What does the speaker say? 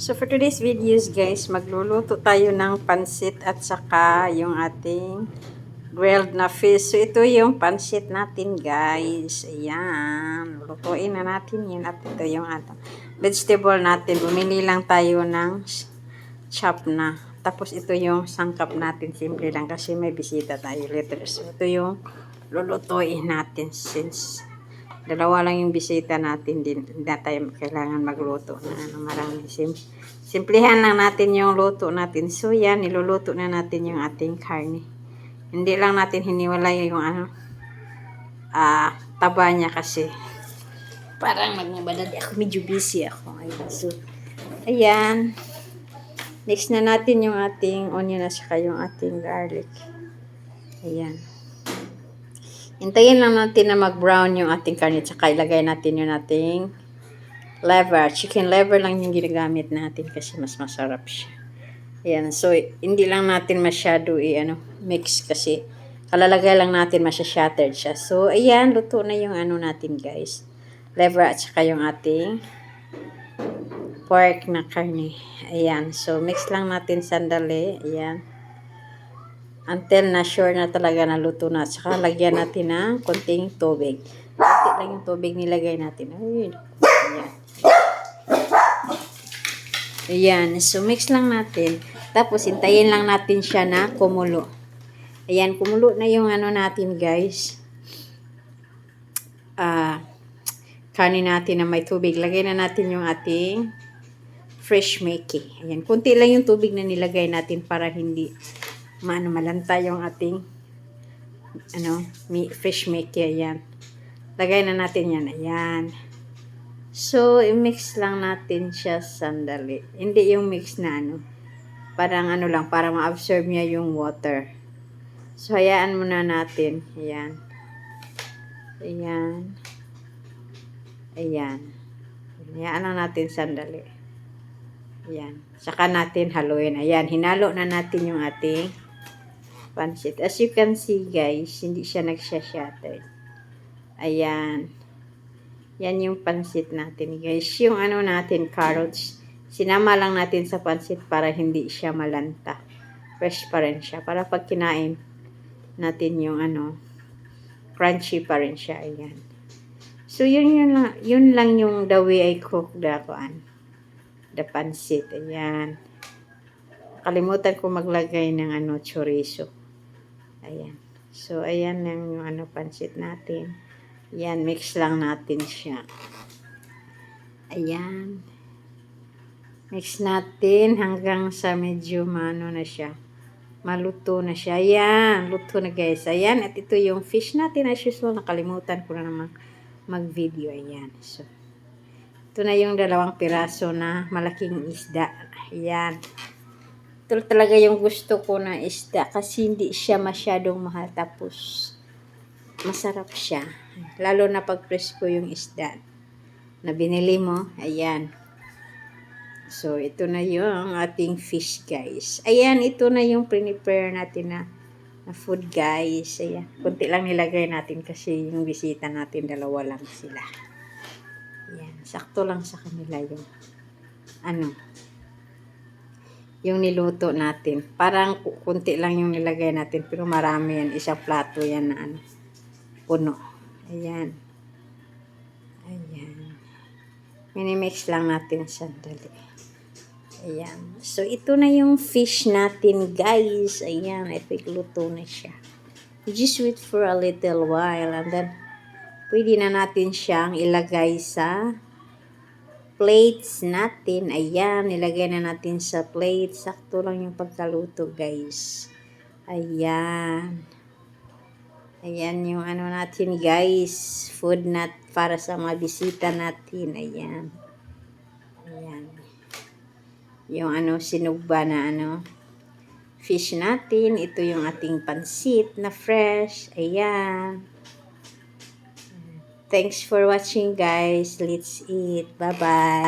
So for today's videos guys, magluluto tayo ng pansit at saka yung ating grilled na fish. So ito yung pansit natin guys. Ayan. Lutuin na natin yun. At ito yung vegetable natin. Bumili lang tayo ng chop na. Tapos ito yung sangkap natin. Simple lang kasi may bisita tayo later. So ito yung lulutuin natin since dalawa lang yung bisita natin, din hindi tayo kailangan magluto na marami. Simplihan lang natin yung luto natin. So yan, niluluto na natin yung ating karne. Hindi lang natin hiniwalay yung taba niya kasi parang magbadadi ako, medyo busy ako. Ayan. So ayan, next na natin yung ating onion at saka yung ating garlic. Ayan. Hintayin lang natin na mag-brown yung ating karne. Tsaka ilagay natin yung ating liver. Chicken liver lang yung ginagamit natin kasi mas masarap siya. Ayan. So, hindi lang natin masyado mix kasi kalalagay lang natin masya-shattered siya. So, ayan. Luto na yung natin guys. Liver at saka yung ating pork na karne. Ayan. So, mix lang natin sandali. Ayan. Until na sure na talaga na luto na. Saka lagyan natin ng konting tubig. Konti lang yung tubig nilagay natin. Ayun. Ayan. Ayan. So, mix lang natin. Tapos, hintayin lang natin siya na kumulo. Ayan. Kumulo na yung natin, guys. Kanin natin na may tubig. Lagay na natin yung ating fresh Mickey. Ayan. Kunti lang yung tubig na nilagay natin para hindi malanta yung ating fish Mickey. Ayan. Lagay na natin yan. Ayan. So, i-mix lang natin siya sandali. Hindi yung mix na parang lang, para ma-absorb niya yung water. So, hayaan muna natin. Ayan. Ayan. Ayan. Hayaan lang natin sandali. Ayan. Saka natin haluin. Ayan. Hinalo na natin yung ating pansit. As you can see guys, hindi siya nagsha-shatter. Ayan. Yan yung pansit natin guys. Yung natin, carrots, sinama lang natin sa pansit para hindi siya malanta. Fresh pa rin siya. Para pag kinain natin yung crunchy pa rin siya. Ayan. So yun lang yung the way I cook the pansit. Ayan. Kalimutan ko maglagay ng chorizo. Ayan. So, ayan lang yung pansit natin. Ayan, mix lang natin siya. Ayan. Mix natin hanggang sa medyo na siya. Maluto na siya. Ayan, luto na guys. Ayan, at ito yung fish natin. As usual, nakalimutan ko na naman mag-video. Ayan. So, ito na yung 2 piraso na malaking isda. Ayan. Ito talaga yung gusto ko na isda kasi hindi siya masyadong mahal tapos masarap siya. Lalo na pag presko yung isda na binili mo. Ayan. So, ito na yung ating fish guys. Ayan, ito na yung prepare natin na food guys. Ayan. Kunti lang nilagay natin kasi yung bisita natin 2 lang sila. Ayan. Sakto lang sa kanila yung yung niluto natin. Parang kunti lang yung nilagay natin. Pero marami yan. Isang plato yan na puno. Ayan. Ayan. Minimix lang natin sandali. Ayan. So, ito na yung fish natin, guys. Ayan. Ipigluto na siya. Just wait for a little while. And then, pwede na natin siyang ilagay sa plates natin. Ayan, nilagay na natin sa plate. Sakto lang yung pagkaluto, guys. Ayan. Ayan yung natin, guys. Food para sa mga bisita natin. Ayan. Ayan. Yung sinugba na fish natin. Ito yung ating pansit na fresh. Ayan. Thanks for watching guys. Let's eat. Bye-bye.